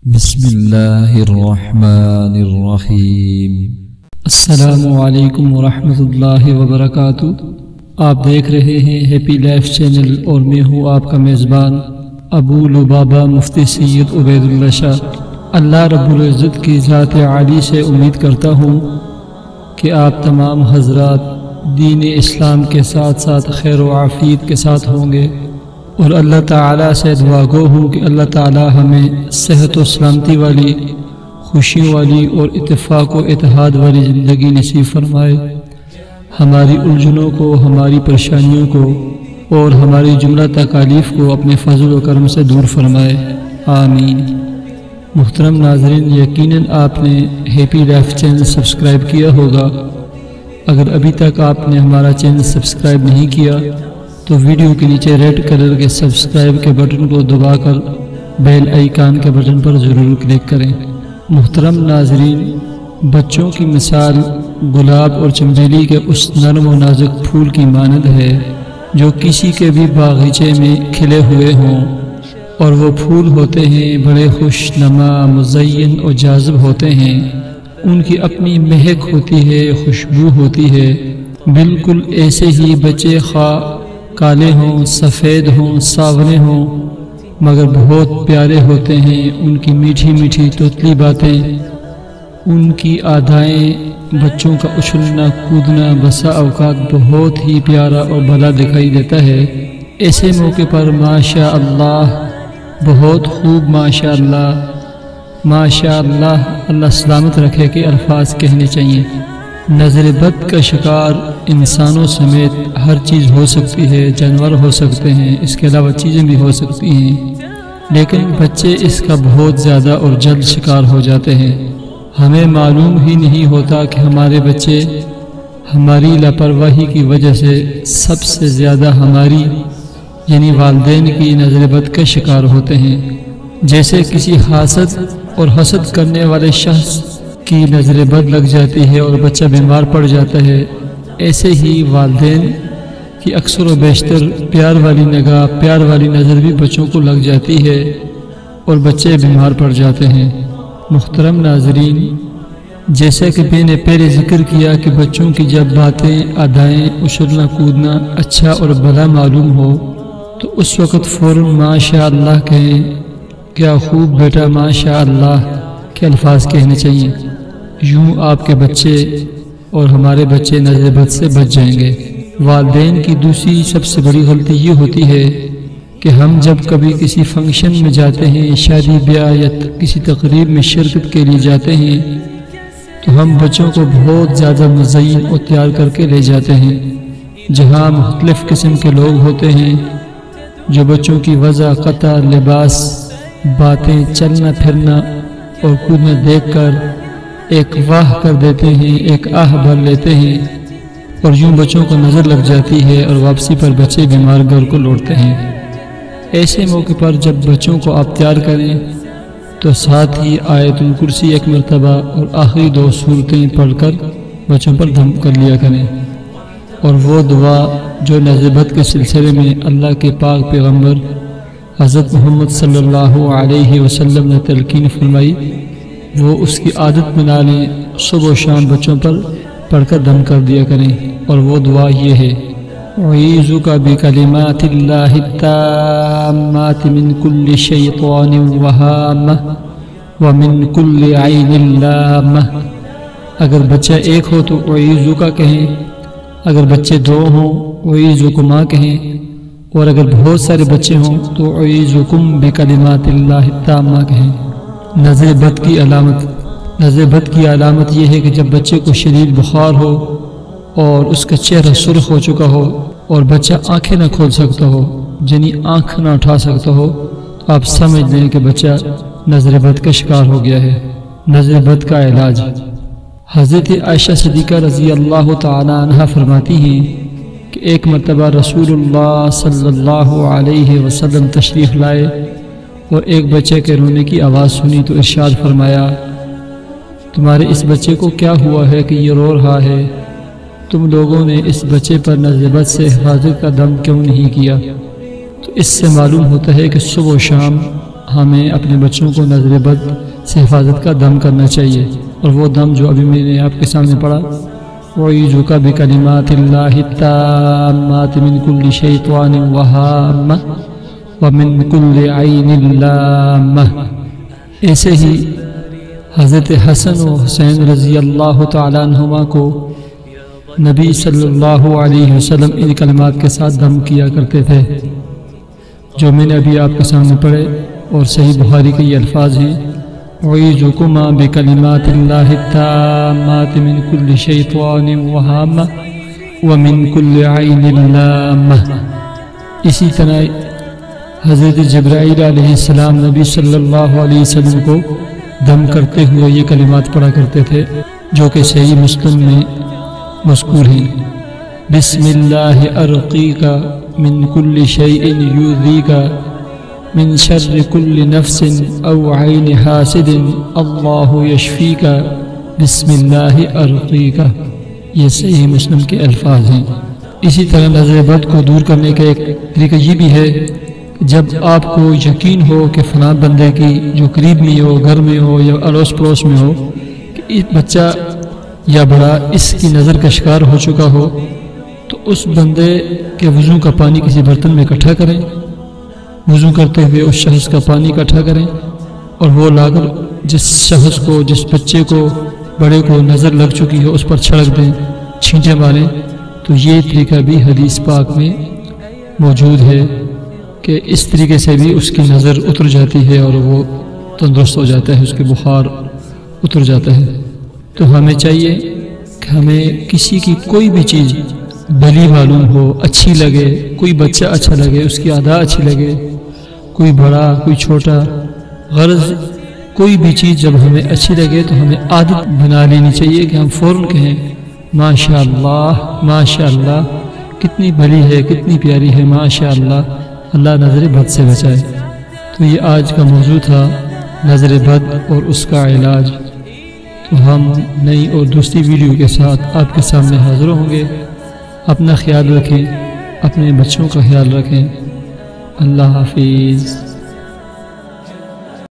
بسم اللہ الرحمن الرحیم۔ السلام علیکم ورحمۃ اللہ وبرکاتہ۔ آپ دیکھ رہے ہیں ہیپی لائف چینل اور میں ہوں آپ کا میزبان ابو لبابہ مفتی سید عبید اللہ شاہ۔ اللہ رب العزت کی ذات عالی سے امید کرتا ہوں کہ آپ تمام حضرات دین اسلام کے ساتھ ساتھ خیر و عافیت کے ساتھ ہوں گے، اور اللہ تعالیٰ سے دعا گو ہوں کہ اللہ تعالیٰ ہمیں صحت و سلامتی والی، خوشیوں والی اور اتفاق و اتحاد والی زندگی نصیب فرمائے، ہماری الجھنوں کو، ہماری پریشانیوں کو اور ہماری جملہ تکالیف کو اپنے فضل و کرم سے دور فرمائے، آمین۔ محترم ناظرین، یقیناً آپ نے ہیپی لائف چینل سبسکرائب کیا ہوگا۔ اگر ابھی تک آپ نے ہمارا چینل سبسکرائب نہیں کیا تو ویڈیو کے نیچے ریڈ کلر کے سبسکرائب کے بٹن کو دبا کر بیل آئیکن کے بٹن پر ضرور کلک کریں۔ محترم ناظرین، بچوں کی مثال گلاب اور چنبیلی کے اس نرم و نازک پھول کی مانند ہے جو کسی کے بھی باغیچے میں کھلے ہوئے ہوں، اور وہ پھول ہوتے ہیں بڑے خوش نما، مزین اور جاذب ہوتے ہیں۔ ان کی اپنی مہک ہوتی ہے، خوشبو ہوتی ہے۔ بالکل ایسے ہی بچے خواہ کالے ہوں، سفید ہوں، ساونے ہوں، مگر بہت پیارے ہوتے ہیں۔ ان کی میٹھی میٹھی توتلی باتیں، ان کی ادائیں، بچوں کا اچھلنا کودنا بسا اوقات بہت ہی پیارا اور بھلا دکھائی دیتا ہے۔ ایسے موقع پر ماشاء اللہ، بہت خوب، ماشاء اللہ، ماشاء اللہ، اللہ سلامت رکھے کے الفاظ کہنے چاہیے۔ نظر بد کا شکار انسانوں سمیت ہر چیز ہو سکتی ہے، جانور ہو سکتے ہیں، اس کے علاوہ چیزیں بھی ہو سکتی ہیں، لیکن بچے اس کا بہت زیادہ اور جلد شکار ہو جاتے ہیں۔ ہمیں معلوم ہی نہیں ہوتا کہ ہمارے بچے ہماری لاپرواہی کی وجہ سے سب سے زیادہ ہماری یعنی والدین کی نظر بد کا شکار ہوتے ہیں۔ جیسے کسی حاسد اور حسد کرنے والے شخص کی نظر بد لگ جاتی ہے اور بچہ بیمار پڑ جاتا ہے، ایسے ہی والدین کی اکثر و بیشتر پیار والی نگاہ، پیار والی نظر بھی بچوں کو لگ جاتی ہے اور بچے بیمار پڑ جاتے ہیں۔ محترم ناظرین، جیسا کہ میں نے پہلے ذکر کیا کہ بچوں کی جب باتیں، ادائیں، اچھلنا کودنا اچھا اور بھلا معلوم ہو تو اس وقت فوراً ماشاء اللہ کہیں، کیا خوب بیٹا، ماشاء اللہ کے الفاظ کہنے چاہیے۔ یوں آپ کے بچے اور ہمارے بچے نظر بد سے بچ جائیں گے۔ والدین کی دوسری سب سے بڑی غلطی یہ ہوتی ہے کہ ہم جب کبھی کسی فنکشن میں جاتے ہیں، شادی بیاہ یا کسی تقریب میں شرکت کے لیے جاتے ہیں، تو ہم بچوں کو بہت زیادہ مزین اور تیار کر کے لے جاتے ہیں، جہاں مختلف قسم کے لوگ ہوتے ہیں جو بچوں کی وضع، قطع، لباس، باتیں، چلنا پھرنا اور کودنا دیکھ کر ایک واہ کر دیتے ہیں، ایک آہ بھر لیتے ہیں، اور یوں بچوں کو نظر لگ جاتی ہے اور واپسی پر بچے بیمار گھر کو لوٹتے ہیں۔ ایسے موقع پر جب بچوں کو آپ تیار کریں تو ساتھ ہی آیت الکرسی ایک مرتبہ اور آخری 2 سورتیں پڑھ کر بچوں پر دم کر لیا کریں، اور وہ دعا جو نظر بد کے سلسلے میں اللہ کے پاک پیغمبر حضرت محمد صلی اللہ علیہ وسلم نے تلقین فرمائی، وہ اس کی عادت بنا لیں، صبح و شام بچوں پر پڑھ کر دم کر دیا کریں، اور وہ دعا یہ ہے: اعوذک بکلمات اللہ التامات من کل شیطان وہامہ ومن کل عین لامہ۔ اگر بچہ ایک ہو تو اعوذک کہیں، اگر بچے 2 ہوں اعوذکما کہیں، اور اگر بہت سارے بچے ہوں تو اعوذکم بکلمات اللہ التامہ کہیں۔ نظر بد کی علامت یہ ہے کہ جب بچے کو شدید بخار ہو اور اس کا چہرہ سرخ ہو چکا ہو اور بچہ آنکھیں نہ کھول سکتا ہو، یعنی آنکھ نہ اٹھا سکتا ہو، تو آپ سمجھ لیں کہ بچہ نظر بد کا شکار ہو گیا ہے۔ نظر بد کا علاج، حضرت عائشہ صدیقہ رضی اللہ تعالی عنہ فرماتی ہیں کہ ایک مرتبہ رسول اللہ صلی اللہ علیہ وسلم تشریف لائے اور ایک بچے کے رونے کی آواز سنی تو ارشاد فرمایا: تمہارے اس بچے کو کیا ہوا ہے کہ یہ رو رہا ہے؟ تم لوگوں نے اس بچے پر نظر بد سے حفاظت کا دم کیوں نہیں کیا؟ تو اس سے معلوم ہوتا ہے کہ صبح و شام ہمیں اپنے بچوں کو نظر بد سے حفاظت کا دم کرنا چاہیے، اور وہ دم جو ابھی میں نے آپ کے سامنے پڑھا، وَأُعِيذُكَ بِكَلِمَاتِ اللَّهِ التَّامَّاتِ مِنْ كُلِّ شَيْطَانٍ وَهَامَّةٍ وَمِنْ كُلِّ عَيْنٍ لَامَّةٍ۔ ایسے ہی حضرت حسن و حسین رضی اللہ تعالیٰ عنہما کو نبی صلی اللہ علیہ وسلم ان کلمات کے ساتھ دم کیا کرتے تھے جو میں نے ابھی آپ کے سامنے پڑھے، اور صحیح بخاری کے یہ الفاظ ہیں، اعوذکما بکلمات اللہ التامات من کل شیطان وہامہ ومن کل عین لامہ۔ اسی طرح حضرت جبرائیل علیہ السلام نبی صلی اللہ علیہ وسلم کو دم کرتے ہوئے یہ کلمات پڑھا کرتے تھے جو کہ صحیح مسلم میں مذکور ہیں، بسم اللہ ارقیک من کل شیء یؤذیک من شر کل نفس او عین حاسد اللہ یشفیک بسم اللہ ارقیک۔ یہ صحیح مسلم کے الفاظ ہیں۔ اسی طرح نظر بد کو دور کرنے کا ایک طریقہ یہ بھی ہے، جب آپ کو یقین ہو کہ فلاں بندے کی جو قریب میں ہو، گھر میں ہو یا اڑوس پڑوس میں ہو، کہ اس بچہ یا بڑا اس کی نظر کا شکار ہو چکا ہو، تو اس بندے کے وضو کا پانی کسی برتن میں اکٹھا کریں، وضو کرتے ہوئے اس شخص کا پانی اکٹھا کریں، اور وہ لا کر جس شخص کو، جس بچے کو، بڑے کو نظر لگ چکی ہو اس پر چھڑک دیں، چھینٹے ماریں۔ تو یہ طریقہ بھی حدیث پاک میں موجود ہے کہ اس طریقے سے بھی اس کی نظر اتر جاتی ہے اور وہ تندرست ہو جاتا ہے، اس کے بخار اتر جاتا ہے۔ تو ہمیں چاہیے کہ ہمیں کسی کی کوئی بھی چیز بھلی معلوم ہو، اچھی لگے، کوئی بچہ اچھا لگے، اس کی ادا اچھی لگے، کوئی بڑا کوئی چھوٹا، غرض کوئی بھی چیز جب ہمیں اچھی لگے تو ہمیں عادت بنا لینی چاہیے کہ ہم فوراً کہیں ماشاءاللہ ماشاءاللہ، کتنی بھلی ہے، کتنی پیاری ہے، ماشاءاللہ، اللہ نظر بد سے بچائے۔ تو یہ آج کا موضوع تھا، نظر بد اور اس کا علاج۔ تو ہم نئی اور دوسری ویڈیو کے ساتھ آپ کے سامنے حاضر ہوں گے۔ اپنا خیال رکھیں، اپنے بچوں کا خیال رکھیں۔ اللہ حافظ۔